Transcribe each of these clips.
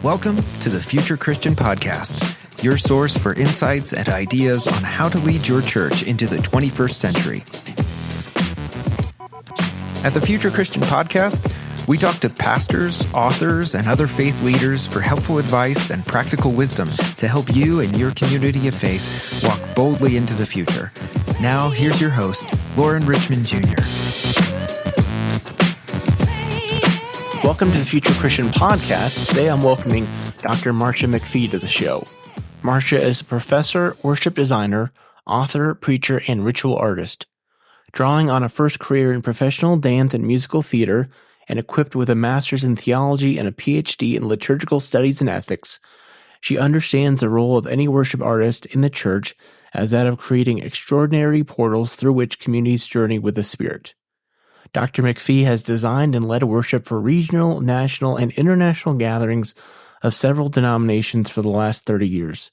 Welcome to the Future Christian Podcast, your source for insights and ideas on how to lead your church into the 21st century. At the Future Christian Podcast, we talk to pastors, authors, and other faith leaders for helpful advice and practical wisdom to help you and your community of faith walk boldly into the future. Now, here's your host, Lauren Richmond Jr. Welcome to the Future Christian Podcast. Today I'm welcoming Dr. Marcia McFee to the show. Marcia is a professor, worship designer, author, preacher, and ritual artist. Drawing on a first career in professional dance and musical theater, and equipped with a master's in theology and a PhD in liturgical studies and ethics, she understands the role of any worship artist in the church as that of creating extraordinary portals through which communities journey with the Spirit. Dr. McFee has designed and led worship for regional, national, and international gatherings of several denominations for the last 30 years.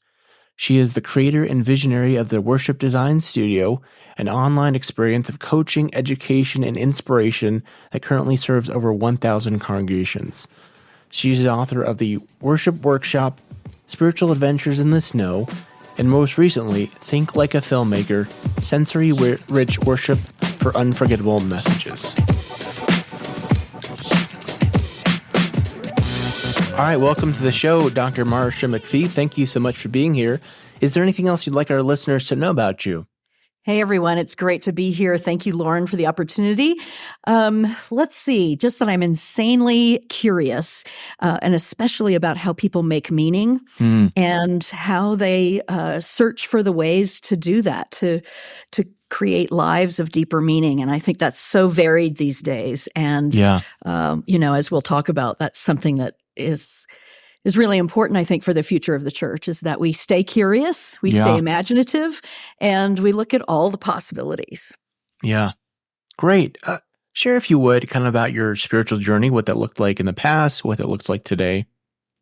She is the creator and visionary of the Worship Design Studio, an online experience of coaching, education, and inspiration that currently serves over 1,000 congregations. She is the author of the Worship Workshop, Spiritual Adventures in the Snow, and most recently, Think Like a Filmmaker, Sensory-Rich Worship for Unforgettable Messages. All right, welcome to the show, Dr. Marcia McFee. Thank you so much for being here. Is there anything else you'd like our listeners to know about you? Hey, everyone. It's great to be here. Thank you, Lauren, for the opportunity. Let's see, just that I'm insanely curious, and especially about how people make meaning and how they search for the ways to do that, to create lives of deeper meaning. And I think that's so varied these days. And, as we'll talk about, that's something that is really important, I think, for the future of the church, is that we stay curious, we stay imaginative, and we look at all the possibilities. Yeah. Great. Share, if you would, kind of about your spiritual journey, what that looked like in the past, what it looks like today.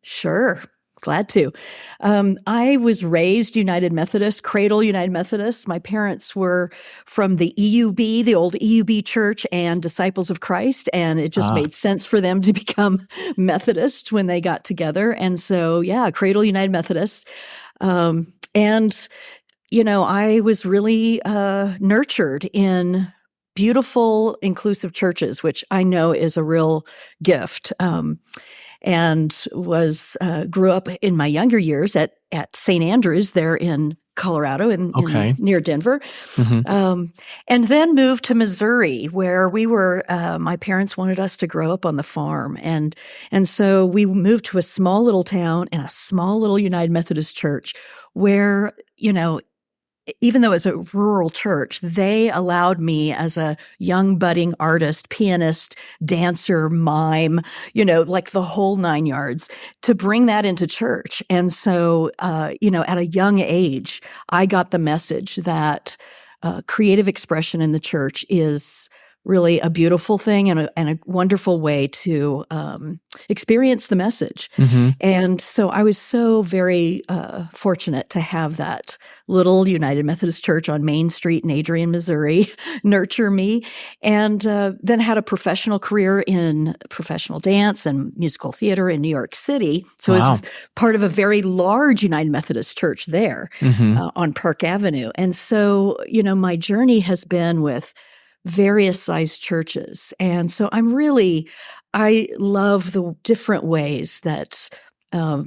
Sure. Glad to. I was raised United Methodist, Cradle United Methodist. My parents were from the EUB, the old EUB church, and Disciples of Christ, and it just made sense for them to become Methodist when they got together. And so, Cradle United Methodist. I was really nurtured in beautiful, inclusive churches, which I know is a real gift. And grew up in my younger years at St. Andrews there in Colorado, near Denver, and then moved to Missouri, where we were. My parents wanted us to grow up on the farm, and so we moved to a small little town and a small little United Methodist church, where even though it's a rural church, they allowed me as a young budding artist, pianist, dancer, mime, like the whole 9 yards, to bring that into church. And so, at a young age, I got the message that creative expression in the church is really a beautiful thing and a wonderful way to experience the message. And so I was so very fortunate to have that little United Methodist Church on Main Street in Adrian, Missouri, nurture me, and then had a professional career in professional dance and musical theater in New York City. So I was part of a very large United Methodist Church there on Park Avenue. And so, my journey has been with various sized churches. And so I love the different ways that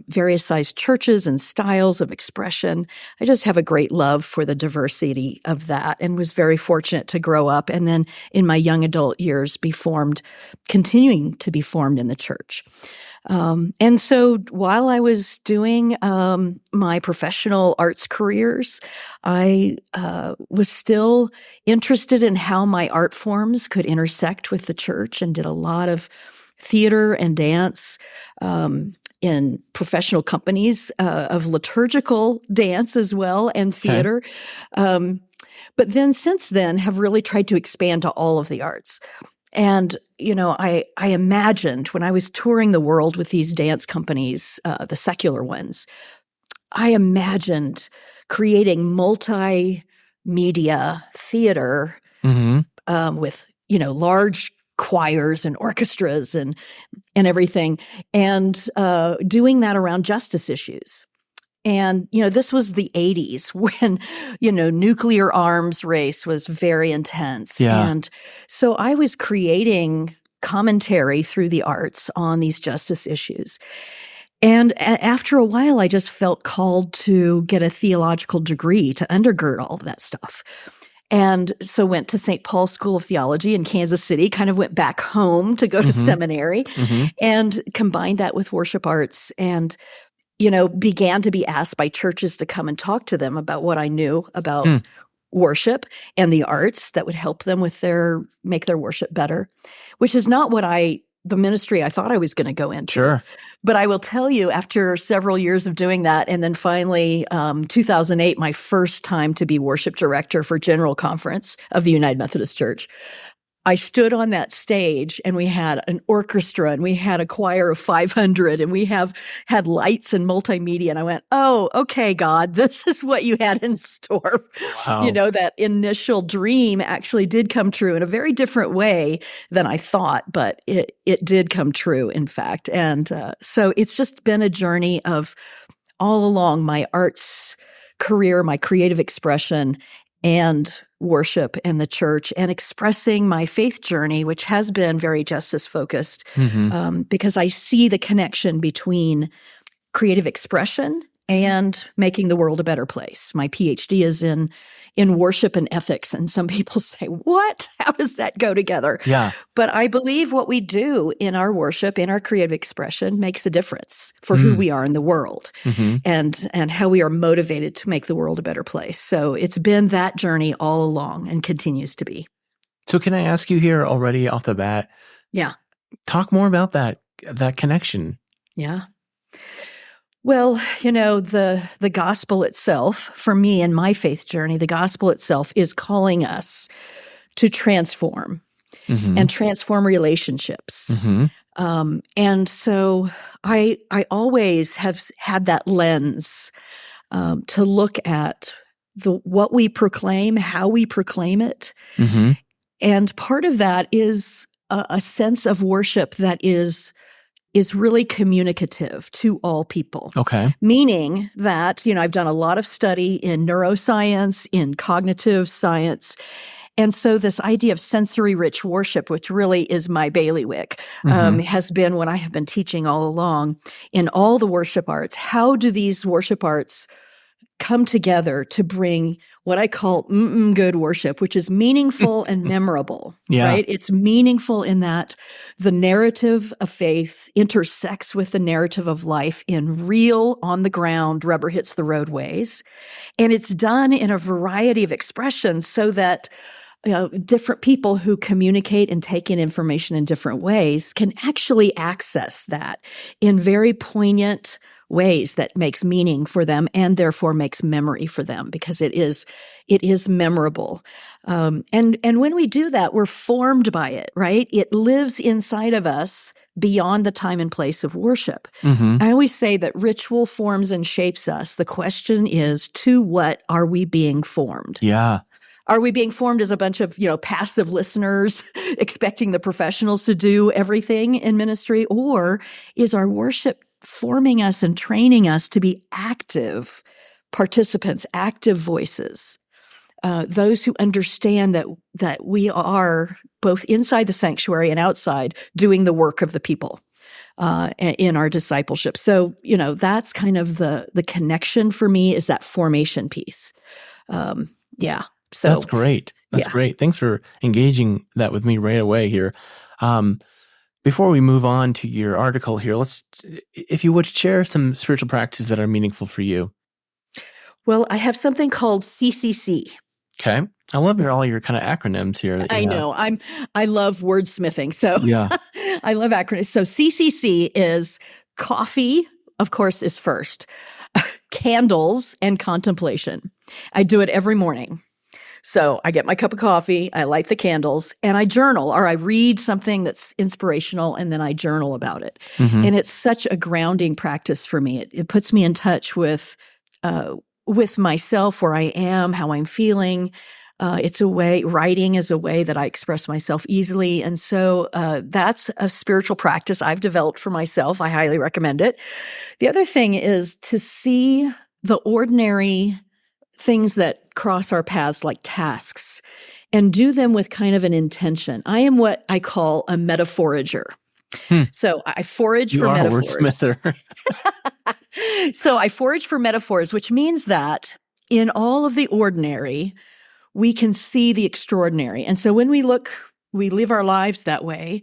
various sized churches and styles of expression. I just have a great love for the diversity of that, and was very fortunate to grow up and then in my young adult years continuing to be formed in the church. And so while I was doing my professional arts careers, I was still interested in how my art forms could intersect with the church, and did a lot of theater and dance in professional companies of liturgical dance as well, and theater. Okay. But then since then have really tried to expand to all of the arts. And, I imagined when I was touring the world with these dance companies, the secular ones, I imagined creating multimedia theater with, large choirs and orchestras and everything, and doing that around justice issues. And, this was the 80s when, nuclear arms race was very intense. Yeah. And so I was creating commentary through the arts on these justice issues. And after a while, I just felt called to get a theological degree to undergird all of that stuff. And so went to St. Paul's School of Theology in Kansas City, kind of went back home to go to seminary and combined that with worship arts and began to be asked by churches to come and talk to them about what I knew about worship and the arts that would help them with make their worship better, which is not the ministry I thought I was going to go into. Sure. But I will tell you, after several years of doing that, and then finally, 2008, my first time to be worship director for General Conference of the United Methodist Church, I stood on that stage and we had an orchestra and we had a choir of 500 and we had lights and multimedia. And I went, oh, okay, God, this is what you had in store. Wow. That initial dream actually did come true in a very different way than I thought, but it did come true, in fact. And so it's just been a journey of all along my arts career, my creative expression, and worship and the church, and expressing my faith journey, which has been very justice focused, because I see the connection between creative expression and making the world a better place. My PhD is in worship and ethics, and some people say, what? How does that go together? Yeah. But I believe what we do in our worship, in our creative expression, makes a difference for who we are in the world and how we are motivated to make the world a better place. So it's been that journey all along and continues to be. So can I ask you here already off the bat? Yeah. Talk more about that connection. Yeah. Well, the gospel itself, for me in my faith journey, the gospel itself is calling us to transform and transform relationships. And so I always have had that lens to look at what we proclaim, how we proclaim it. And part of that is a sense of worship that is really communicative to all people. Okay. Meaning that, I've done a lot of study in neuroscience, in cognitive science. And so this idea of sensory-rich worship, which really is my bailiwick, has been what I have been teaching all along in all the worship arts. How do these worship arts come together to bring what I call good worship, which is meaningful and memorable, right? It's meaningful in that the narrative of faith intersects with the narrative of life in real, on-the-ground, rubber hits the road ways. And it's done in a variety of expressions so that different people who communicate and take in information in different ways can actually access that in very poignant ways that makes meaning for them and therefore makes memory for them because it is memorable. And when we do that, we're formed by it, right? It lives inside of us beyond the time and place of worship. I always say that ritual forms and shapes us. The question is, to what are we being formed? Yeah. Are we being formed as a bunch of, passive listeners expecting the professionals to do everything in ministry? Or is our worship forming us and training us to be active participants, active voices, those who understand that we are both inside the sanctuary and outside doing the work of the people in our discipleship. So, that's kind of the connection for me is that formation piece. So that's great. That's great. Thanks for engaging that with me right away here. Before we move on to your article here, if you would share some spiritual practices that are meaningful for you. Well, I have something called CCC. Okay. I love all your kind of acronyms here. I know. I love wordsmithing. So I love acronyms. So CCC is coffee, of course, is first. Candles and contemplation. I do it every morning. So I get my cup of coffee, I light the candles, and I journal, or I read something that's inspirational, and then I journal about it. And it's such a grounding practice for me. It puts me in touch with myself, where I am, how I'm feeling, Writing is a way that I express myself easily. And so that's a spiritual practice I've developed for myself. I highly recommend it. The other thing is to see the ordinary things that cross our paths like tasks and do them with kind of an intention. I am what I call a metaphoriger. So I forage for metaphors. Wordsmither. So I forage for metaphors, which means that in all of the ordinary, we can see the extraordinary. And so when we live our lives that way,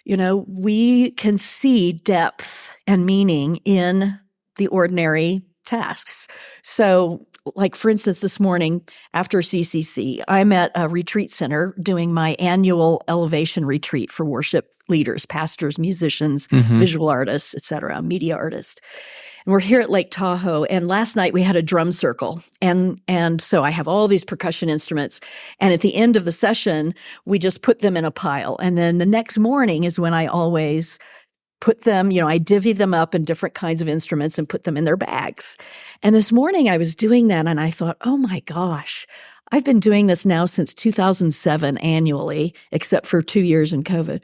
we can see depth and meaning in the ordinary tasks. So like, for instance, this morning after CCC, I'm at a retreat center doing my annual elevation retreat for worship leaders, pastors, musicians, visual artists, et cetera, media artists. And we're here at Lake Tahoe. And last night we had a drum circle. And so I have all these percussion instruments. And at the end of the session, we just put them in a pile. And then the next morning is when I always put them, I divvy them up in different kinds of instruments and put them in their bags. And this morning I was doing that and I thought, oh my gosh, I've been doing this now since 2007 annually, except for 2 years in COVID.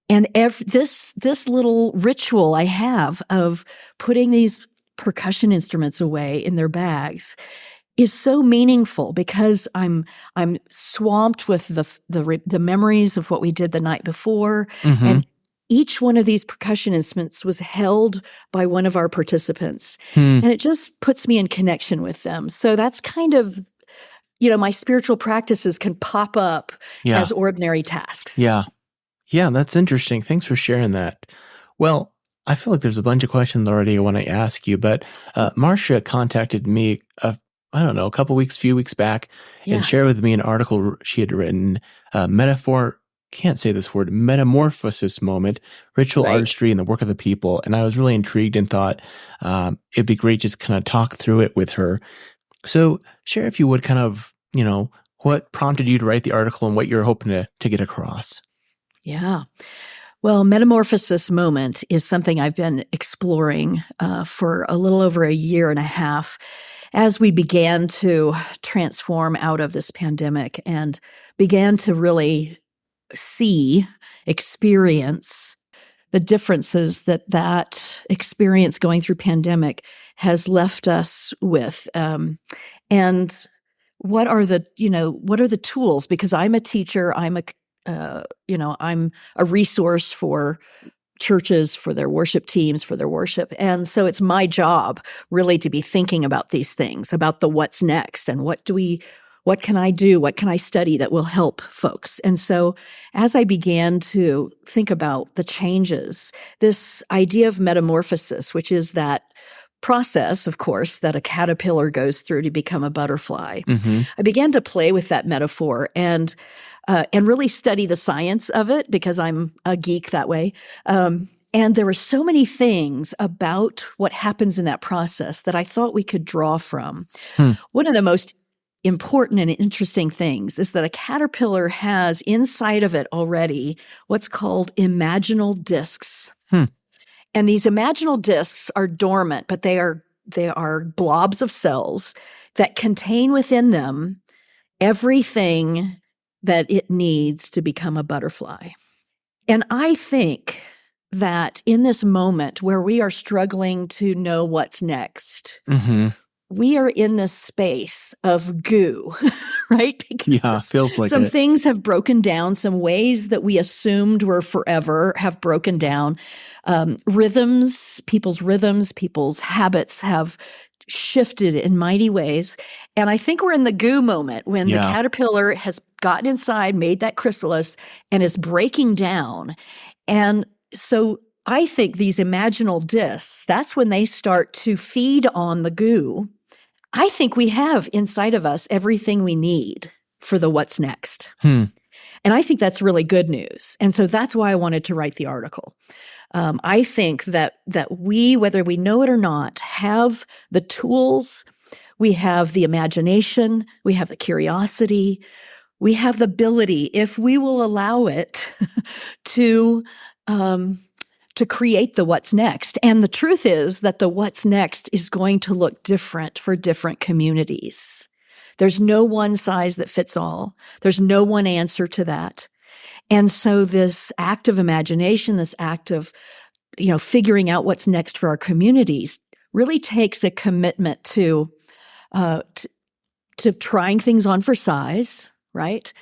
And this little ritual I have of putting these percussion instruments away in their bags is so meaningful because I'm swamped with the memories of what we did the night before, and each one of these percussion instruments was held by one of our participants, and it just puts me in connection with them. So that's kind of, my spiritual practices can pop up as ordinary tasks. Yeah, that's interesting. Thanks for sharing that. Well, I feel like there's a bunch of questions already I want to ask you, but Marcia contacted me, a few weeks back and shared with me an article she had written, metamorphosis moment, ritual artistry and the work of the people. And I was really intrigued and thought it'd be great just kind of talk through it with her. So share, if you would, kind of, what prompted you to write the article and what you're hoping to get across. Yeah. Well, metamorphosis moment is something I've been exploring for a little over a year and a half as we began to transform out of this pandemic and began to really experience the differences that experience going through pandemic has left us with. And what are the tools? Because I'm a teacher, I'm a resource for churches, for their worship teams, for their worship. And so it's my job really to be thinking about these things, about the what's next and what can I do? What can I study that will help folks? And so as I began to think about the changes, this idea of metamorphosis, which is that process, of course, that a caterpillar goes through to become a butterfly, I began to play with that metaphor and really study the science of it because I'm a geek that way. And there were so many things about what happens in that process that I thought we could draw from. One of the most important and interesting things is that a caterpillar has inside of it already what's called imaginal discs. And these imaginal discs are dormant, but they are blobs of cells that contain within them everything that it needs to become a butterfly. And I think that in this moment where we are struggling to know what's next, we are in this space of goo, right? Because feels like some it. things have broken down, some ways that we assumed were forever have broken down. Rhythms, people's habits have shifted in mighty ways. And I think we're in the goo moment when the caterpillar has gotten inside, made that chrysalis, and is breaking down. And so I think these imaginal discs, that's when they start to feed on the goo. I think we have inside of us everything we need for the what's next. And I think that's really good news. And so that's why I wanted to write the article. I think that we, whether we know it or not, have the tools, we have the imagination, we have the curiosity, we have the ability, if we will allow it, to create the what's next. And the truth is that the what's next is going to look different for different communities. There's no one size that fits all. There's no one answer to that. And so this act of imagination, this act of, figuring out what's next for our communities really takes a commitment to trying things on for size, right?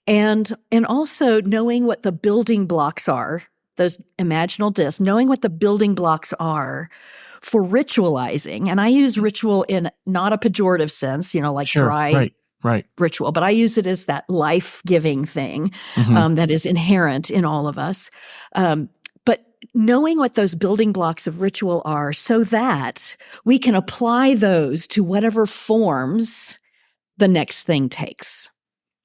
And also knowing what the building blocks are, those imaginal discs, knowing what the building blocks are for ritualizing. And I use ritual in not a pejorative sense, like Sure. dry Right. ritual, but I use it as that life-giving thing that is inherent in all of us. But knowing what those building blocks of ritual are so that we can apply those to whatever forms the next thing takes.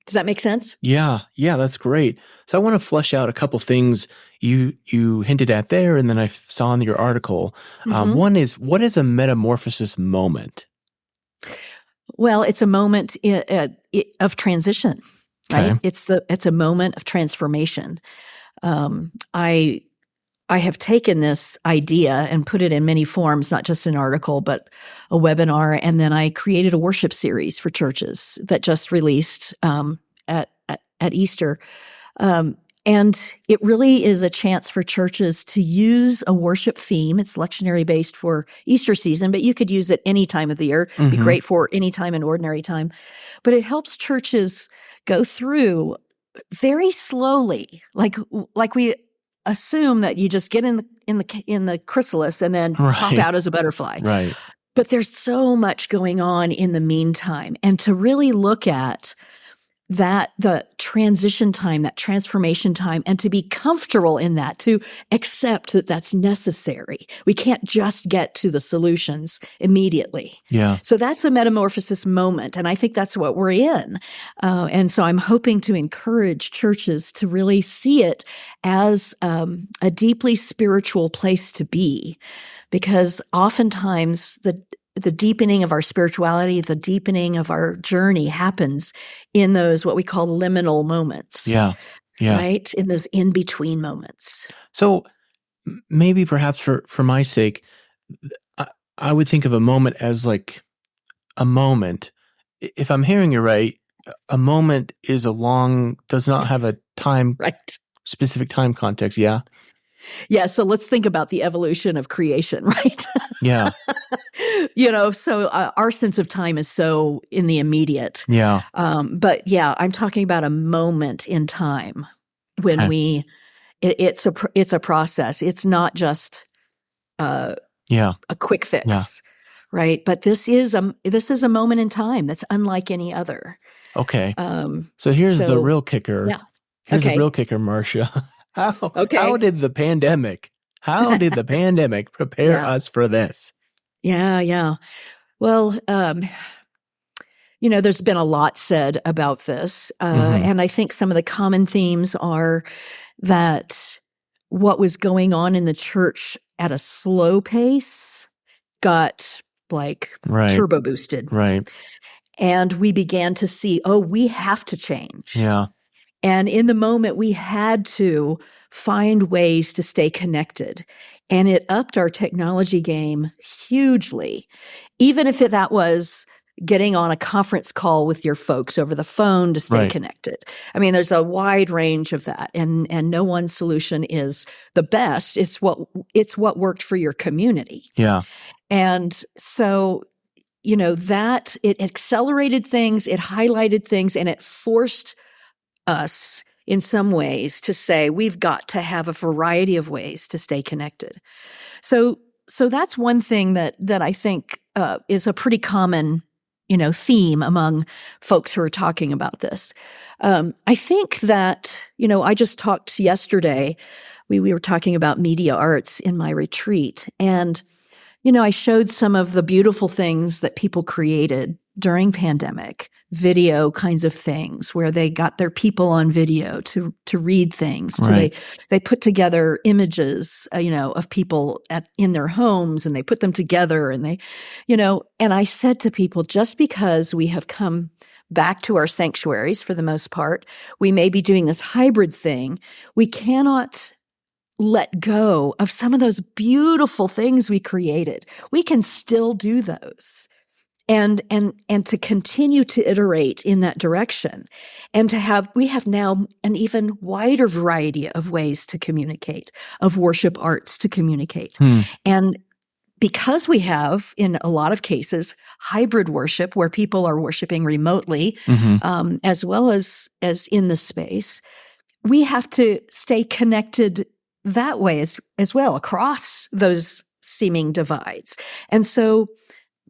Does that make sense? Yeah, that's great. So I want to flesh out a couple things you hinted at there, and then I saw in your article. One is, what is a metamorphosis moment? Well, it's a moment of transition, right? Okay. It's a moment of transformation. I have taken this idea and put it in many forms, not just an article, but a webinar. And then I created a worship series for churches that just released at Easter. And it really is a chance for churches to use a worship theme. It's lectionary based for Easter season, but you could use it any time of the year. It'd be great for any time in ordinary time. But it helps churches go through very slowly, like we assume that you just get in the chrysalis and then pop out as a butterfly. Right. But there's so much going on in the meantime. And to really look at that, the transition time, that transformation time, and to be comfortable in that, to accept that that's necessary. We can't just get to the solutions immediately. Yeah. So that's a metamorphosis moment. And I think that's what we're in. And so I'm hoping to encourage churches to really see it as a deeply spiritual place to be, because oftentimes the deepening of our spirituality, the deepening of our journey happens in those what we call liminal moments. Yeah. Right? In those in-between moments. So maybe perhaps for my sake, I would think of a moment as like a moment. If I'm hearing you right, a moment is does not have a time, specific time context. Yeah. Yeah. So let's think about the evolution of creation, right? Yeah. So our sense of time is so in the immediate. Yeah. But yeah, I'm talking about a moment in time when it's a process. It's not just a quick fix, right? But this is a moment in time that's unlike any other. Okay. So here's the real kicker. Yeah. Here's the real kicker, Marcia. How did the pandemic prepare us for this? Yeah. Well, there's been a lot said about this. And I think some of the common themes are that what was going on in the church at a slow pace got turbo boosted. Right. And we began to see, we have to change. Yeah. And in the moment, we had to find ways to stay connected. And it upped our technology game hugely, even if that was getting on a conference call with your folks over the phone to stay connected. I mean, there's a wide range of that, and no one solution is the best. It's what worked for your community. Yeah. And so, that it accelerated things, it highlighted things, and it forced us in some ways to say we've got to have a variety of ways to stay connected. So that's one thing that I think is a pretty common theme among folks who are talking about this. I think that I just talked yesterday. We were talking about media arts in my retreat, and I showed some of the beautiful things that people created during pandemic, video kinds of things where they got their people on video to read things. They put together images, of people in their homes, and they put them together, and they, and I said to people, just because we have come back to our sanctuaries for the most part, we may be doing this hybrid thing. We cannot let go of some of those beautiful things we created. We can still do those. and to continue to iterate in that direction, and we have now an even wider variety of ways to communicate, of worship arts to communicate. And because we have, in a lot of cases, hybrid worship where people are worshiping remotely, as well as in the space, we have to stay connected that way as well, across those seeming divides. And so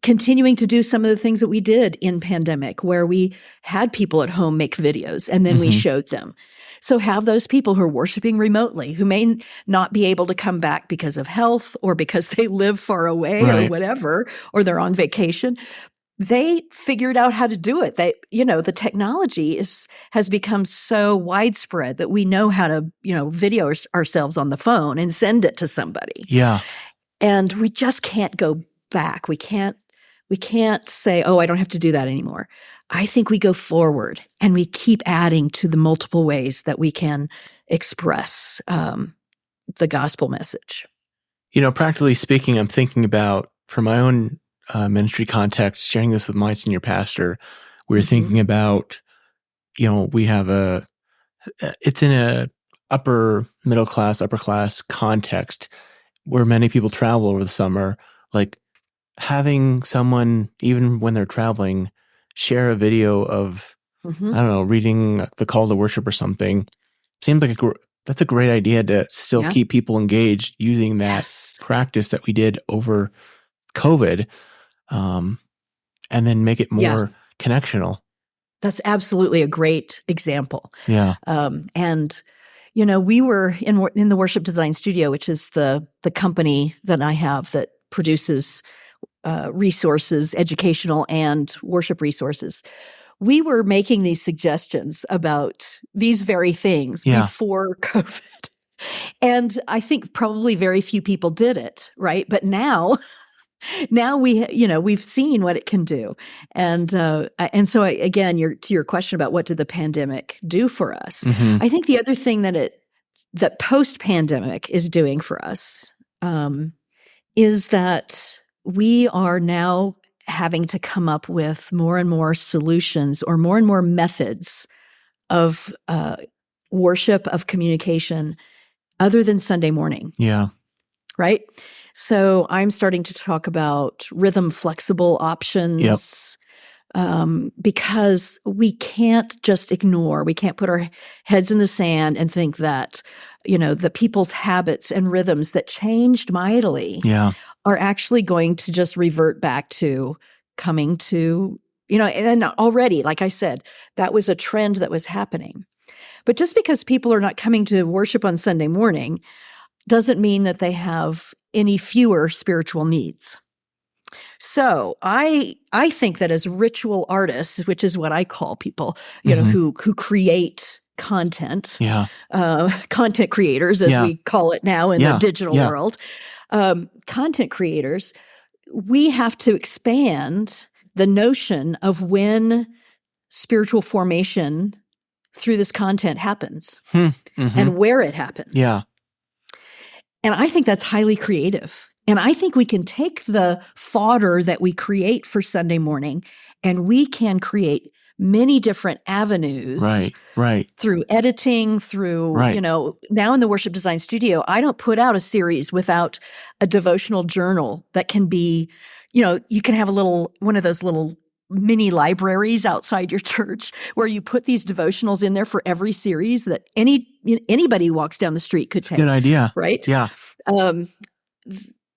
continuing to do some of the things that we did in pandemic, where we had people at home make videos and then we showed them. So have those people who are worshiping remotely, who may not be able to come back because of health or because they live far away or whatever, or they're on vacation. They figured out how to do it. The technology has become so widespread that we know how to, video ourselves on the phone and send it to somebody. Yeah. And we just can't go back. We can't say, oh, I don't have to do that anymore. I think we go forward and we keep adding to the multiple ways that we can express the gospel message. Practically speaking, I'm thinking about, for my own ministry context, sharing this with my senior pastor, we're thinking about, we have it's in a upper class context where many people travel over the summer, like having someone, even when they're traveling, share a video of, I don't know, reading the call to worship or something. Seems like that's a great idea to still keep people engaged using that practice that we did over COVID, and then make it more connectional. That's absolutely a great example. Yeah. And we were in the Worship Design Studio, which is the company that I have that produces resources, educational and worship resources. We were making these suggestions about these very things before COVID. And I think probably very few people did it, right? But now we've seen what it can do. And so again, to your question about what did the pandemic do for us? I think the other thing that post-pandemic is doing for us is that we are now having to come up with more and more solutions or more and more methods of worship, of communication, other than Sunday morning. Yeah. Right? So I'm starting to talk about rhythm flexible options, because we can't just ignore, we can't put our heads in the sand and think that, the people's habits and rhythms that changed mightily are actually going to just revert back to coming to, and already, like I said, that was a trend that was happening. But just because people are not coming to worship on Sunday morning doesn't mean that they have any fewer spiritual needs. So I think that as ritual artists, which is what I call people, who create content, content creators, as we call it now in the digital world, content creators, we have to expand the notion of when spiritual formation through this content happens and where it happens. Yeah. And I think that's highly creative. And I think we can take the fodder that we create for Sunday morning and we can create many different avenues. Right. Through editing, through, now in the Worship Design Studio, I don't put out a series without a devotional journal that can be, you can have one of those little mini libraries outside your church where you put these devotionals in there for every series that anybody who walks down the street could take. Good idea. Right? Yeah.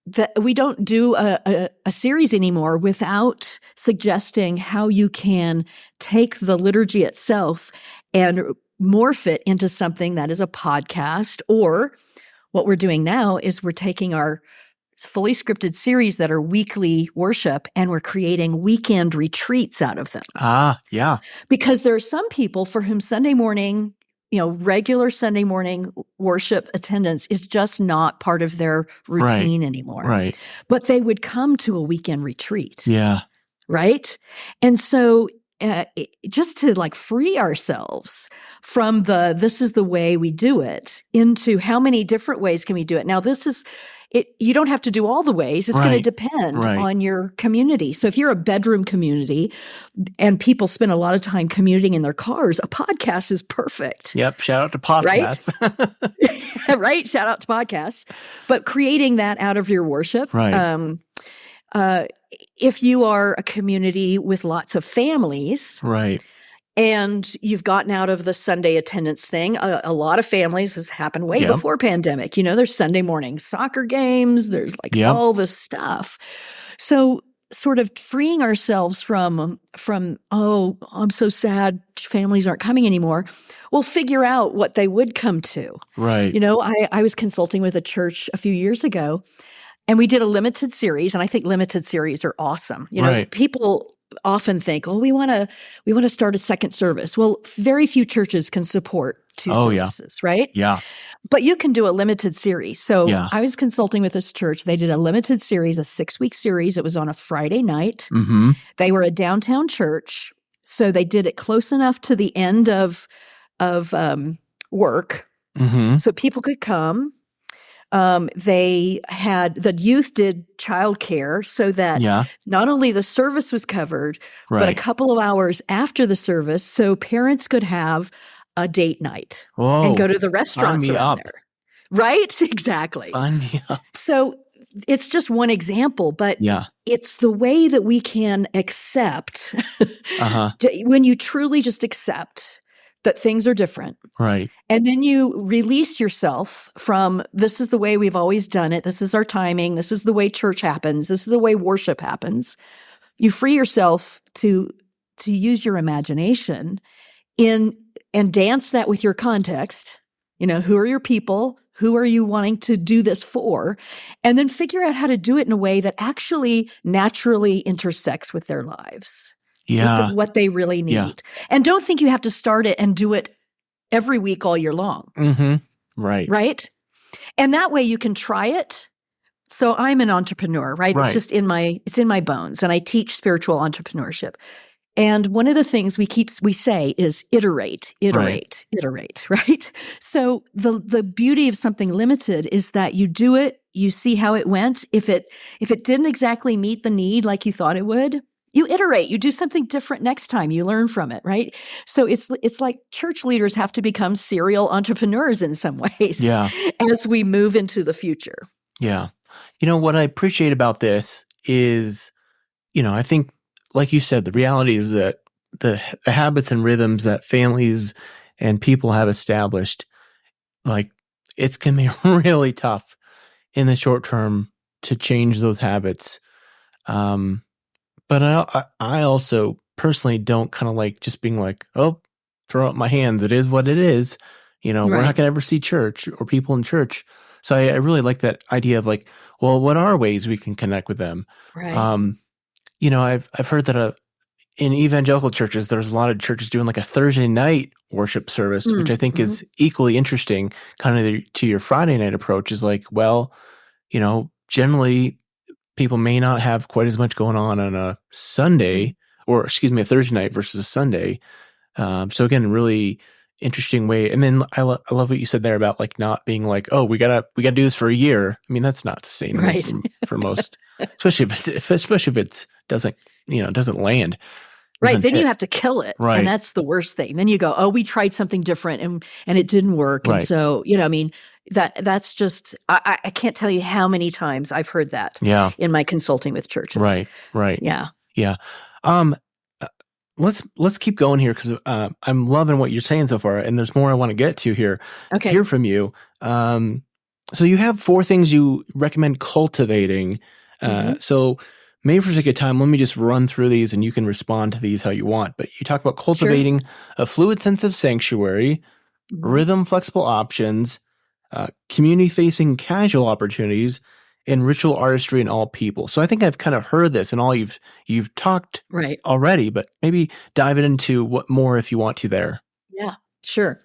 That we don't do a series anymore without suggesting how you can take the liturgy itself and morph it into something that is a podcast, or what we're doing now is we're taking our fully scripted series that are weekly worship and we're creating weekend retreats out of them. Yeah. Because there are some people for whom Sunday morning, regular Sunday morning worship attendance is just not part of their routine anymore. Right. But they would come to a weekend retreat. Yeah. Right. And so just to free ourselves from this is the way we do it into how many different ways can we do it? Now, this is you don't have to do all the ways. It's going to Right. depend Right. on your community. So if you're a bedroom community and people spend a lot of time commuting in their cars, a podcast is perfect. Yep. Shout out to podcasts. Right? Shout out to podcasts. But creating that out of your worship. Right. If you are a community with lots of families, Right. and you've gotten out of the Sunday attendance thing, a lot of families, this happened way Yep. before pandemic. There's Sunday morning soccer games. There's like Yep. all this stuff. So sort of freeing ourselves from, oh, I'm so sad families aren't coming anymore. We'll figure out what they would come to. Right. I was consulting with a church a few years ago, and we did a limited series, and I think limited series are awesome. Right. People often think, oh, we want to start a second service. Well, very few churches can support two services, right? Yeah. But you can do a limited series. So Yeah. I was consulting with this church. They did a limited series, a 6-week series. It was on a Friday night. Mm-hmm. They were a downtown church, so they did it close enough to the end of work, Mm-hmm. so people could come. The youth did childcare so that Yeah. not only the service was covered, but a Right. couple of hours after the service, so parents could have a date night Whoa. and go to the restaurants Sign me around up. there. Right? Exactly. Sign me up. So it's just one example, but Yeah. it's the way that we can accept Uh-huh. when you truly just accept that things are different. Right. And then you release yourself from, this is the way we've always done it. This is our timing. This is the way church happens. This is the way worship happens. You free yourself to use your imagination and dance that with your context. Who are your people? Who are you wanting to do this for? And then figure out how to do it in a way that actually naturally intersects with their lives. Yeah. With what they really need. Yeah. And don't think you have to start it and do it every week all year long. Mm-hmm. Right. Right? And that way you can try it. So I'm an entrepreneur, right? Right. It's just in my bones, and I teach spiritual entrepreneurship. And one of the things we say is iterate, Right. right? So the beauty of something limited is that you do it, you see how it went. If it didn't exactly meet the need like you thought it would, you iterate, you do something different next time, you learn from it, right? So it's like church leaders have to become serial entrepreneurs in some ways as we move into the future. Yeah. What I appreciate about this is, I think, like you said, the reality is that the habits and rhythms that families and people have established, like, it's going to be really tough in the short term to change those habits. But I also personally don't kind of like just being like, oh, throw up my hands. It is what it is. We're not going to ever see church or people in church. So I really like that idea of like, well, what are ways we can connect with them? Right. I've heard that in evangelical churches, there's a lot of churches doing like a Thursday night worship service, which I think is equally interesting. Kind of to your Friday night approach is like, well, generally people may not have quite as much going on a Sunday, or excuse me, a Thursday night versus a Sunday. So again, really interesting way. And then I love what you said there about like not being like, oh, we gotta do this for a year. I mean, that's not sustainable for most, especially if it doesn't land. Right. Then you have to kill it. Right. And that's the worst thing. Then you go, oh, we tried something different and it didn't work. Right. And so, that's just, I can't tell you how many times I've heard that in my consulting with churches. Right. Right. Yeah. Yeah. Let's keep going here because I'm loving what you're saying so far, and there's more I want to get to here. Okay. Hear from you. So you have 4 things you recommend cultivating. So maybe for sake of time, let me just run through these, and you can respond to these how you want. But you talk about cultivating a fluid sense of sanctuary, rhythm flexible options, community-facing casual opportunities, and ritual artistry in all people. So I think I've kind of heard this and all you've talked already, but maybe dive it into what more if you want to there. Yeah, sure.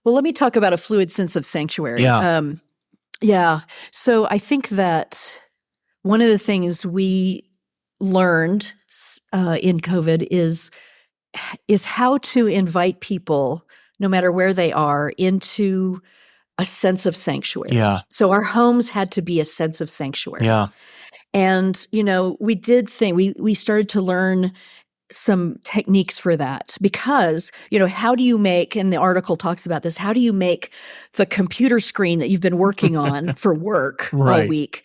Well, let me talk about a fluid sense of sanctuary. Yeah. So I think that one of the things we learned in COVID is how to invite people, no matter where they are, into a sense of sanctuary. Yeah. So our homes had to be a sense of sanctuary. Yeah. And, we started to learn some techniques for that because, how do you make, and the article talks about this, how do you make the computer screen that you've been working on for work all week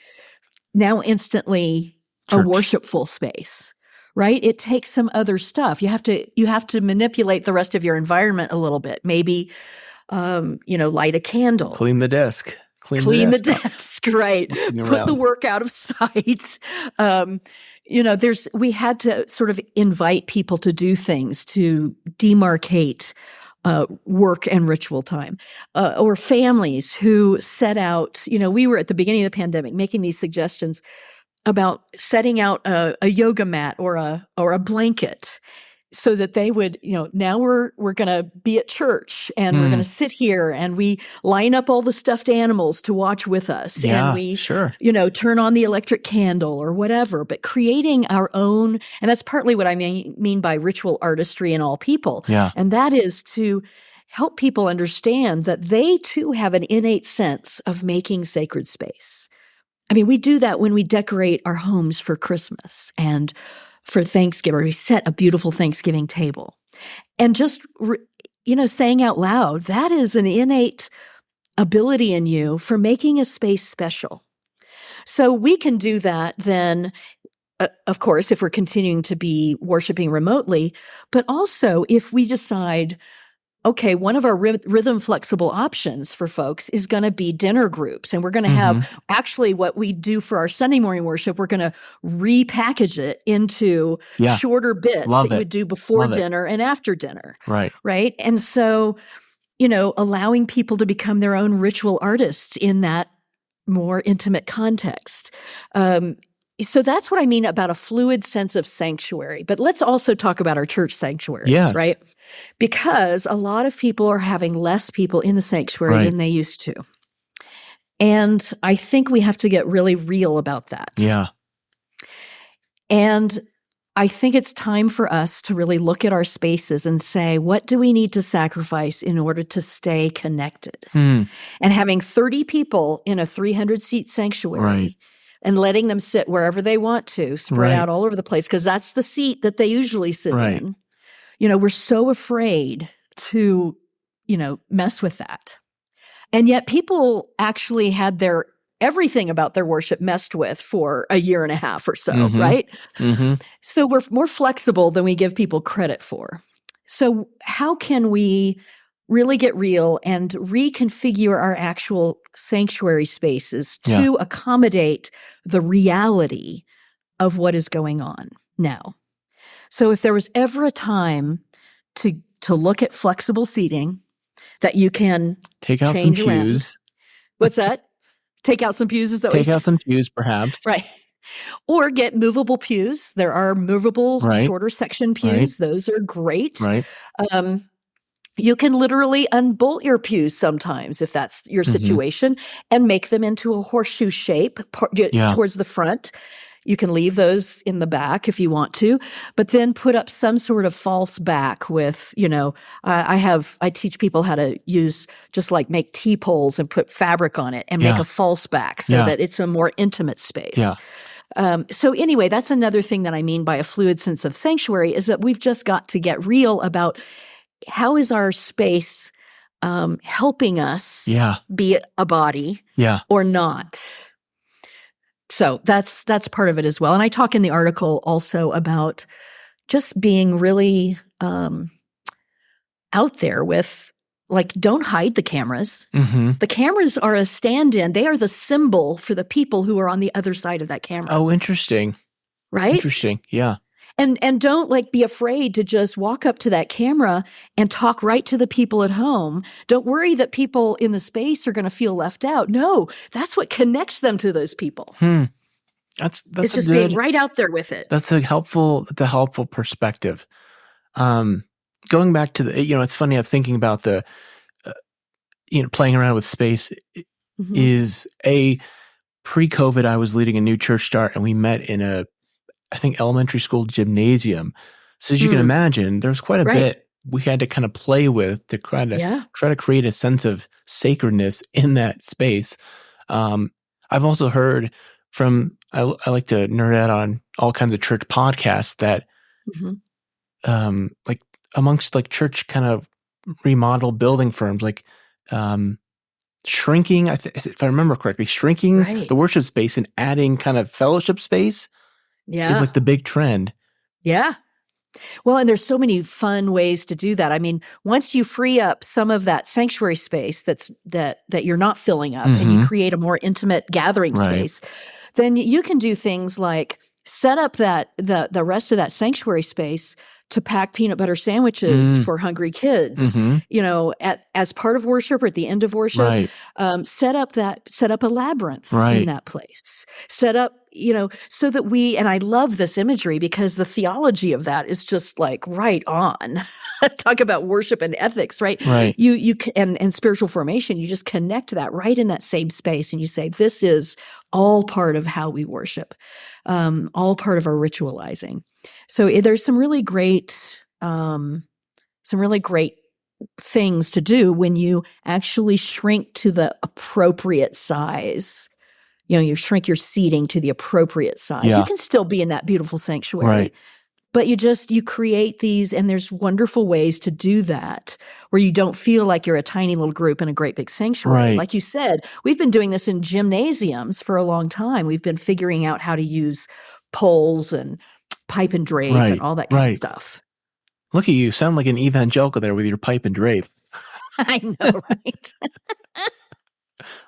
now instantly a worshipful space, right? It takes some other stuff. You have to manipulate the rest of your environment a little bit. Maybe, light a candle. Clean the desk. Clean the desk, right? Put the work out of sight. We had to sort of invite people to do things to demarcate work and ritual time, or families who set out. We were at the beginning of the pandemic making these suggestions about setting out a yoga mat or a blanket, so that they would, now we're going to be at church and we're going to sit here and we line up all the stuffed animals to watch with us. Yeah, and we, sure. Turn on the electric candle or whatever, but creating our own. And that's partly what I mean by ritual artistry in all people. Yeah. And that is to help people understand that they too have an innate sense of making sacred space. I mean, we do that when we decorate our homes for Christmas and for Thanksgiving, we set a beautiful Thanksgiving table. And just, saying out loud, that is an innate ability in you for making a space special. So we can do that then, of course, if we're continuing to be worshiping remotely, but also if we decide, okay, one of our rhythm flexible options for folks is going to be dinner groups. And we're going to have actually what we do for our Sunday morning worship, we're going to repackage it into shorter bits that you would do before dinner and after dinner. Right. Right. And so, allowing people to become their own ritual artists in that more intimate context. So that's what I mean about a fluid sense of sanctuary. But let's also talk about our church sanctuaries, right? Because a lot of people are having less people in the sanctuary than they used to. And I think we have to get really real about that. Yeah. And I think it's time for us to really look at our spaces and say, what do we need to sacrifice in order to stay connected? And having 30 people in a 300-seat sanctuary and letting them sit wherever they want to, spread out all over the place, because that's the seat that they usually sit in. We're so afraid to, mess with that. And yet people actually had everything about their worship messed with for a year and a half or so, right? So we're more flexible than we give people credit for. So how can we really get real and reconfigure our actual sanctuary spaces to accommodate the reality of what is going on now? So if there was ever a time to look at flexible seating that you can take out some pews. What's that? Take out some pews? Is that take out some pews, perhaps? Right. Or get movable pews. There are movable shorter section pews. Those are great. Right. You can literally unbolt your pews sometimes if that's your situation and make them into a horseshoe shape towards the front. You can leave those in the back if you want to, but then put up some sort of false back with, I teach people how to make T-poles and put fabric on it and make a false back so that it's a more intimate space. So anyway, that's another thing that I mean by a fluid sense of sanctuary is that we've just got to get real about how is our space helping us be a body or not? So that's part of it as well. And I talk in the article also about just being really out there with, don't hide the cameras. The cameras are a stand-in. They are the symbol for the people who are on the other side of that camera. Oh, interesting. Right? Interesting. Yeah. And don't be afraid to just walk up to that camera and talk right to the people at home. Don't worry that people in the space are going to feel left out. No, that's what connects them to those people. That's it's just being right out there with it. That's a helpful perspective. Going back to it's funny. I'm thinking about the, playing around with space is pre-COVID. I was leading a new church start and we met in I think elementary school gymnasium. So as you can imagine, there's quite a bit we had to kind of play with to try to create a sense of sacredness in that space. I've also heard from, I like to nerd out on all kinds of church podcasts that, like amongst like church kind of remodel building firms, like, shrinking, if I remember correctly, shrinking the worship space and adding kind of fellowship space is like the big trend. Yeah. Well, and there's so many fun ways to do that. I mean, once you free up some of that sanctuary space that you're not filling up and you create a more intimate gathering space, then you can do things like set up the rest of that sanctuary space to pack peanut butter sandwiches for hungry kids, as part of worship or at the end of worship. Set up a labyrinth in that place. Set up, so that and I love this imagery because the theology of that is just like right on. Talk about worship and ethics, right? You and spiritual formation, you just connect that right in that same space and you say, this is all part of how we worship, all part of our ritualizing. So there's some really great things to do when you actually shrink to the appropriate size. You shrink your seating to the appropriate size. You can still be in that beautiful sanctuary, but you create these, and there's wonderful ways to do that where you don't feel like you're a tiny little group in a great big sanctuary. Like you said, we've been doing this in gymnasiums for a long time. We've been figuring out how to use poles and pipe and drape and all that kind of stuff. Look at you. Sound like an evangelical there with your pipe and drape. I know, right?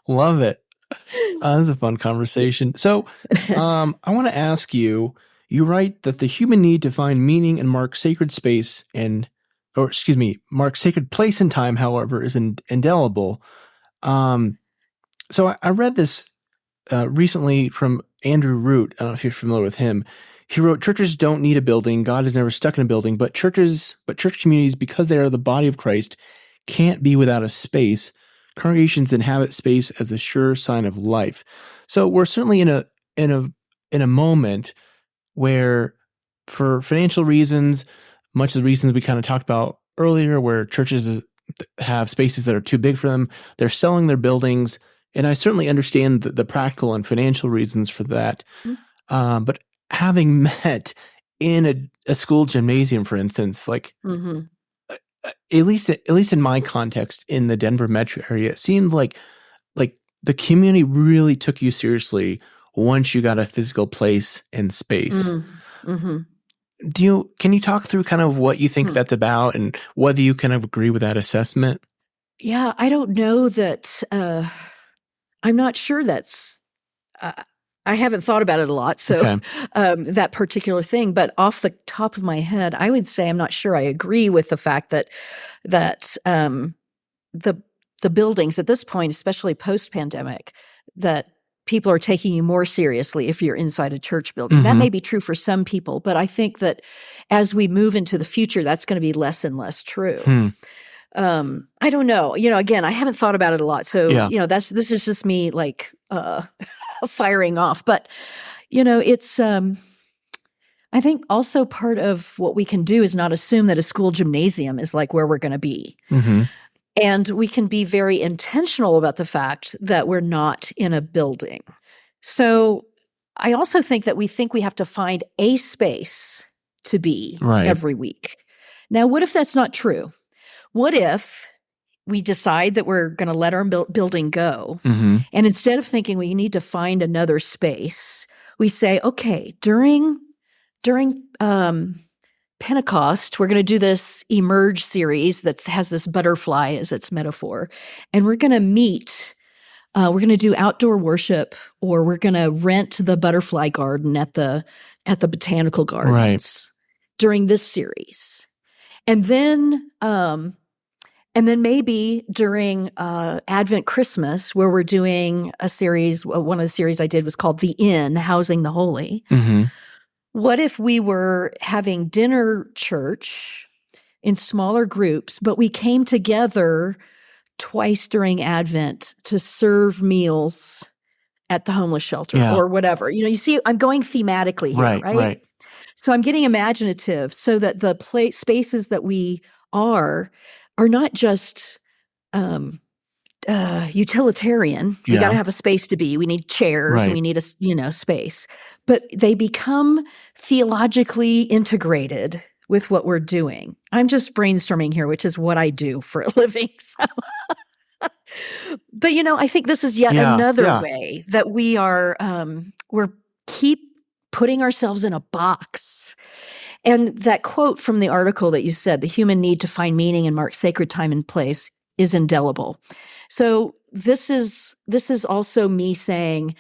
Love it. This is a fun conversation. So I want to ask you, you write that the human need to find meaning and mark sacred place and time, however, is indelible. So I read this recently from Andrew Root. I don't know if you're familiar with him. He wrote, churches don't need a building. God is never stuck in a building, but church communities, because they are the body of Christ, can't be without a space. Congregations inhabit space as a sure sign of life. So we're certainly in a moment where, for financial reasons, much of the reasons we kind of talked about earlier, where churches have spaces that are too big for them, they're selling their buildings. And I certainly understand the practical and financial reasons for that. But having met in a school gymnasium, for instance, like at least in my context in the Denver metro area, it seemed like the community really took you seriously once you got a physical place and space. Can you talk through kind of what you think that's about and whether you kind of agree with that assessment? Yeah, I don't know that. I'm not sure that's. I haven't thought about it a lot, so that particular thing. But off the top of my head, I would say I'm not sure I agree with the fact that the buildings at this point, especially post-pandemic, that people are taking you more seriously if you're inside a church building. That may be true for some people, but I think that as we move into the future, that's going to be less and less true. I don't know. Again, I haven't thought about it a lot. So, this is just me like firing off. But, it's I think also part of what we can do is not assume that a school gymnasium is like where we're going to be. And we can be very intentional about the fact that we're not in a building. So I also think that we have to find a space to be every week. Now, what if that's not true? What if we decide that we're going to let our building go, and instead of thinking we need to find another space, we say, okay, during Pentecost, we're going to do this Emerge series that has this butterfly as its metaphor, and we're going to meet. We're going to do outdoor worship, or we're going to rent the butterfly garden at the botanical gardens during this series, and then maybe during Advent Christmas, where we're doing a series. One of the series I did was called "The Inn: Housing the Holy." What if we were having dinner church in smaller groups, but we came together twice during Advent to serve meals at the homeless shelter or whatever? You see, I'm going thematically here, right? So I'm getting imaginative so that the spaces that we are not just utilitarian. We got to have a space to be. We need chairs. And we need a space. But they become theologically integrated with what we're doing. I'm just brainstorming here, which is what I do for a living. So. But I think this is yet another way that we are we're keep putting ourselves in a box. And that quote from the article that you said, the human need to find meaning and mark sacred time and place, is indelible. So this is also me saying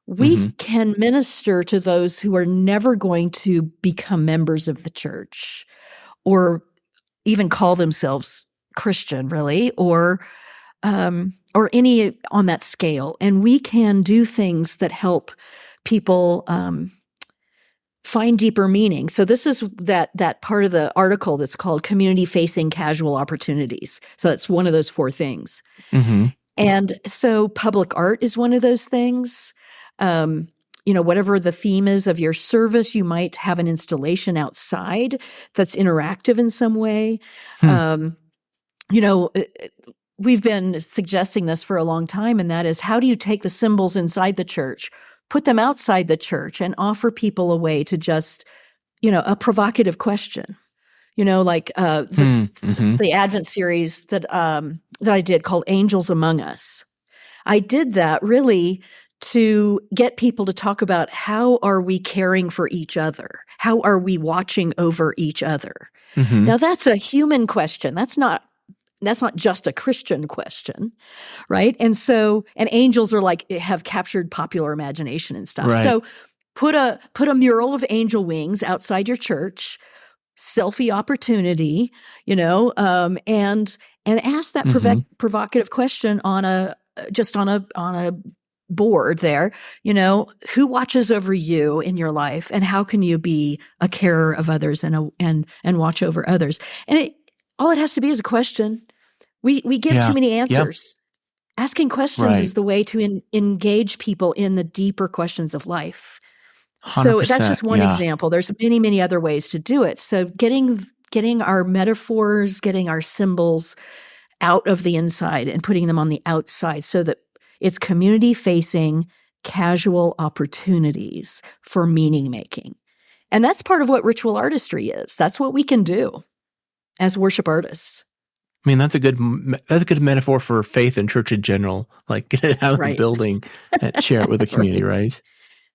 we can minister to those who are never going to become members of the church or even call themselves Christian, really, or any on that scale. And we can do things that help people find deeper meaning. So this is that part of the article that's called community-facing casual opportunities. So that's one of those 4 things. And so public art is one of those things. Whatever the theme is of your service, you might have an installation outside that's interactive in some way. We've been suggesting this for a long time, and that is, how do you take the symbols inside the church, put them outside the church, and offer people a way to just, a provocative question, like the Advent series that I did called Angels Among Us. I did that really to get people to talk about how are we caring for each other? How are we watching over each other? Now that's a human question. That's not just a Christian question, right? And angels are have captured popular imagination and stuff. Right. So put a mural of angel wings outside your church, selfie opportunity, and ask that provocative question on a board there, who watches over you in your life, and how can you be a carer of others and watch over others? And all it has to be is a question. We give too many answers. Asking questions is the way to engage people in the deeper questions of life. So that's just one example. There's many, many other ways to do it. So getting our metaphors, getting our symbols out of the inside and putting them on the outside so that it's community-facing, casual opportunities for meaning-making. And that's part of what ritual artistry is. That's what we can do as worship artists. I mean, that's a good metaphor for faith and church in general. Like, get it out of the building and share it with the community, right?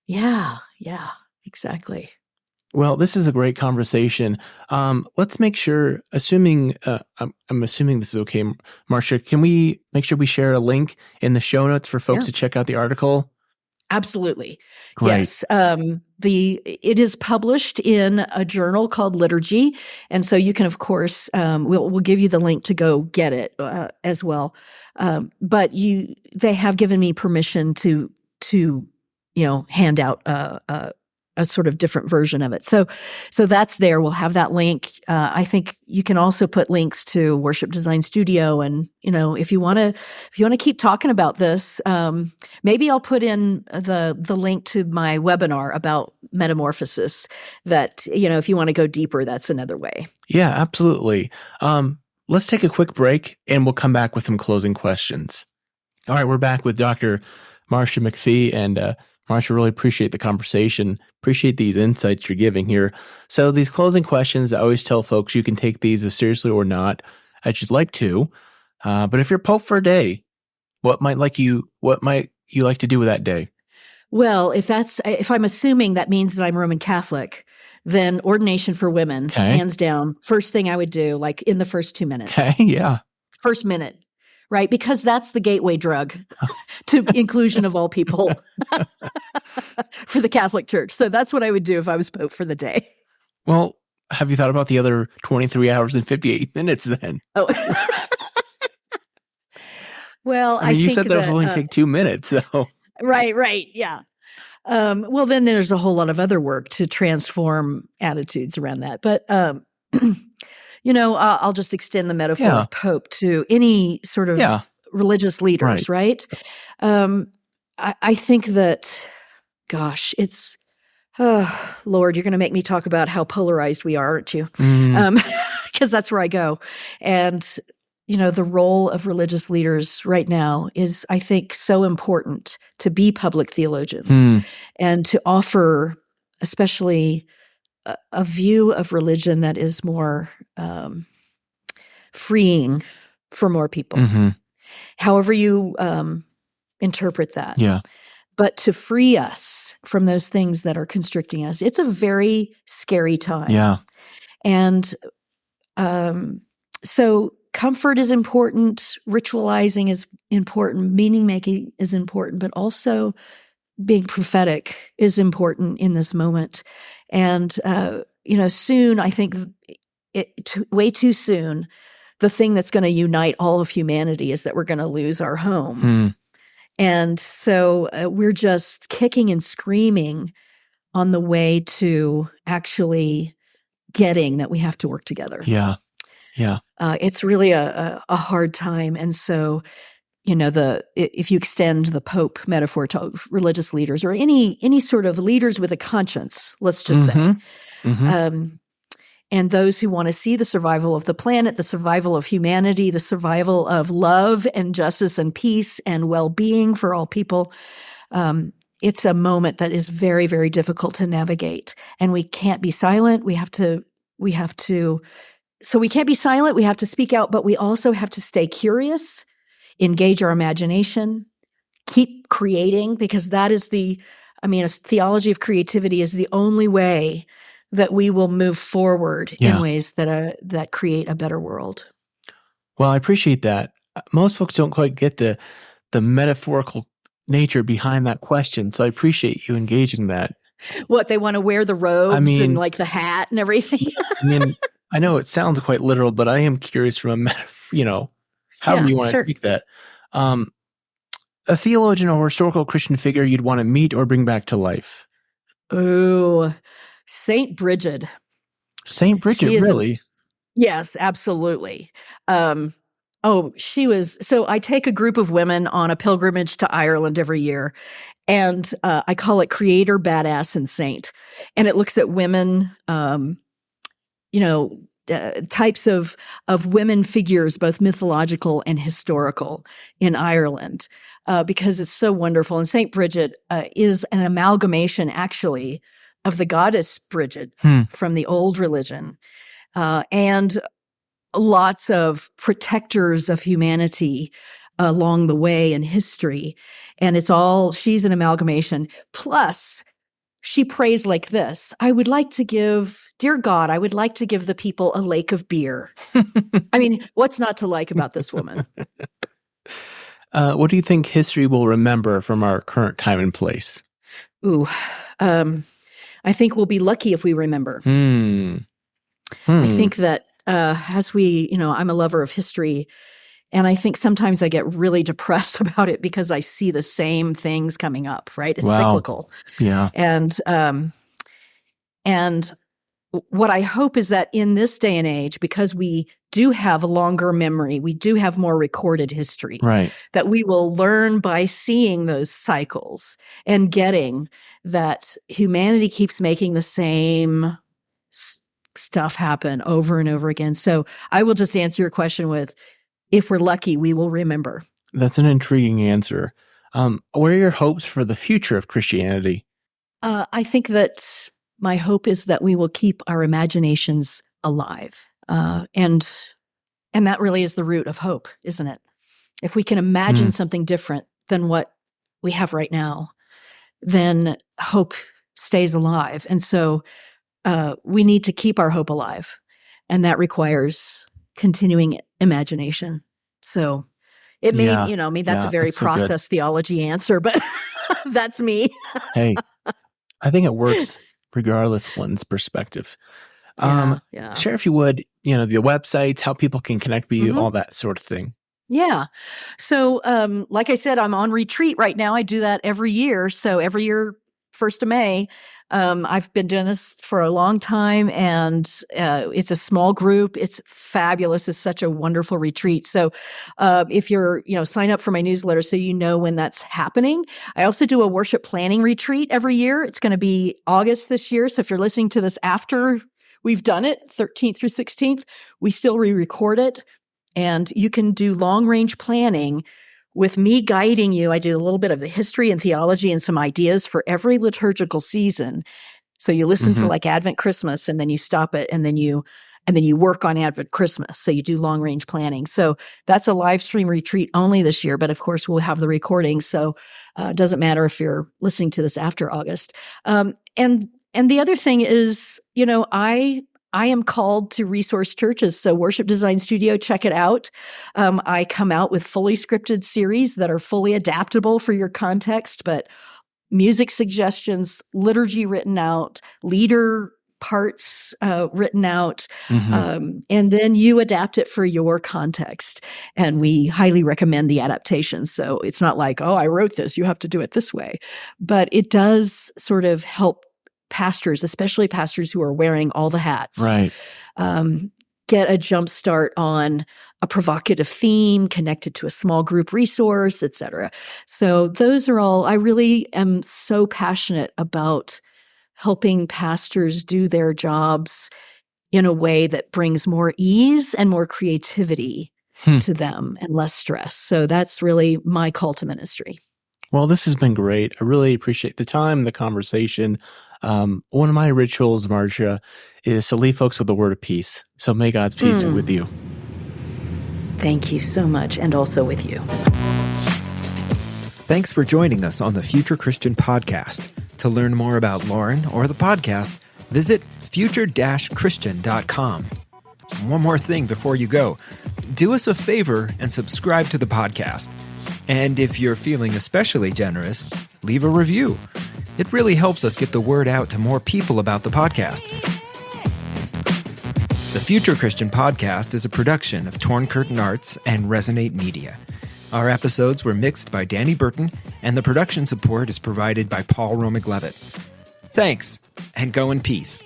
Yeah, exactly. Well, this is a great conversation. Let's make sure, I'm assuming this is okay, Marcia, can we make sure we share a link in the show notes for folks to check out the article? Absolutely. Great. Yes. It is published in a journal called Liturgy. And so you can, of course, we'll give you the link to go get it as well. But they have given me permission to hand out a sort of different version of it. So that's there. We'll have that link. I think you can also put links to Worship Design Studio. And, if you want to keep talking about this, maybe I'll put in the link to my webinar about metamorphosis that, if you want to go deeper, that's another way. Yeah, absolutely. Let's take a quick break and we'll come back with some closing questions. All right. We're back with Dr. Marcia McFee, and Marcia, really appreciate the conversation. Appreciate these insights you're giving here. So these closing questions, I always tell folks you can take these as seriously or not as you'd like to. But if you're Pope for a day, what might you like to do with that day? Well, if I'm assuming that means that I'm Roman Catholic, then ordination for women, hands down, first thing I would do, like in the first 2 minutes. Okay, yeah. First minute. Right, because that's the gateway drug to inclusion of all people for the Catholic Church. So that's what I would do if I was Pope for the day. Well, have you thought about the other 23 hours and 58 minutes then? Oh, well, I you think said that would only take 2 minutes. So right, yeah. Well, then there's a whole lot of other work to transform attitudes around that, but. I'll just extend the metaphor of Pope to any sort of religious leaders, right? I think that, gosh, it's, Lord, you're going to make me talk about how polarized we are, aren't you? because that's where I go. And, the role of religious leaders right now is, I think, so important to be public theologians and to offer, especially a view of religion that is more freeing for more people. However you interpret that. Yeah. But to free us from those things that are constricting us, it's a very scary time. Yeah. And so comfort is important, ritualizing is important, meaning making is important, but also being prophetic is important in this moment. And, soon, I think way too soon, the thing that's going to unite all of humanity is that we're going to lose our home. And so we're just kicking and screaming on the way to actually getting that we have to work together. Yeah. Yeah. It's really a hard time. And so, if you extend the Pope metaphor to religious leaders or any sort of leaders with a conscience, let's just say, and those who want to see the survival of the planet, the survival of humanity, the survival of love and justice and peace and well-being for all people, it's a moment that is very, very difficult to navigate. And we can't be silent. So we can't be silent. We have to speak out, but we also have to stay curious, engage our imagination, keep creating, because that is a theology of creativity is the only way that we will move forward in ways that create a better world. Well, I appreciate that. Most folks don't quite get the metaphorical nature behind that question, so I appreciate you engaging that. What, they want to wear the robes and like the hat and everything? I know it sounds quite literal, but I am curious from however you want to take that. A theologian or historical Christian figure you'd want to meet or bring back to life? Oh, Saint Bridget. Saint Bridget, really? Yes, absolutely. She was. So I take a group of women on a pilgrimage to Ireland every year, and I call it Creator, Badass, and Saint. And it looks at women, types of women figures, both mythological and historical, in Ireland, because it's so wonderful. And Saint Bridget is an amalgamation, actually, of the goddess Bridget from the old religion, and lots of protectors of humanity along the way in history. And she's an amalgamation. Plus, she prays like this: Dear God, I would like to give the people a lake of beer. What's not to like about this woman? What do you think history will remember from our current time and place? I think we'll be lucky if we remember. I think that as I'm a lover of history, and I think sometimes I get really depressed about it because I see the same things coming up, right? It's cyclical. Yeah. And what I hope is that in this day and age, because we do have a longer memory, we do have more recorded history, right, that we will learn by seeing those cycles and getting that humanity keeps making the same stuff happen over and over again. So I will just answer your question with, if we're lucky, we will remember. That's an intriguing answer. What are your hopes for the future of Christianity? I think that my hope is that we will keep our imaginations alive. And that really is the root of hope, isn't it? If we can imagine something different than what we have right now, then hope stays alive. And so we need to keep our hope alive. And that requires continuing imagination. So it may, that's a very process theology answer, but that's me. Hey, I think it works regardless of one's perspective. Share, if you would, the websites, how people can connect with you, all that sort of thing. Yeah. So, like I said, I'm on retreat right now. I do that every year. So every year, 1st of May, I've been doing this for a long time, and it's a small group. It's fabulous. It's such a wonderful retreat. So if you're, sign up for my newsletter so you know when that's happening. I also do a worship planning retreat every year. It's going to be August this year. So if you're listening to this after we've done it 13th through 16th. We still re-record it, and you can do long-range planning with me guiding you. I do a little bit of the history and theology and some ideas for every liturgical season. So you listen to like Advent, Christmas, and then you stop it, and then you work on Advent, Christmas. So you do long-range planning. So that's a live stream retreat only this year, but of course we'll have the recording. So it doesn't matter if you're listening to this after August. And the other thing is, I am called to resource churches. So Worship Design Studio, check it out. I come out with fully scripted series that are fully adaptable for your context, but music suggestions, liturgy written out, leader parts written out, and then you adapt it for your context. And we highly recommend the adaptation. So it's not like, oh, I wrote this, you have to do it this way. But it does sort of help pastors, especially pastors who are wearing all the hats, right, get a jump start on a provocative theme connected to a small group resource, etc. So those are all, I really am so passionate about helping pastors do their jobs in a way that brings more ease and more creativity to them and less stress. So that's really my call to ministry. Well, this has been great. I really appreciate the time, the conversation. One of my rituals, Marcia, is to leave folks with a word of peace. So may God's peace be with you. Thank you so much, and also with you. Thanks for joining us on the Future Christian Podcast. To learn more about Lauren or the podcast, visit future-christian.com. One more thing before you go. Do us a favor and subscribe to the podcast. And if you're feeling especially generous, leave a review. It really helps us get the word out to more people about the podcast. The Future Christian Podcast is a production of Torn Curtain Arts and Resonate Media. Our episodes were mixed by Danny Burton, and the production support is provided by Paul Romig-Levitt. Thanks, and go in peace.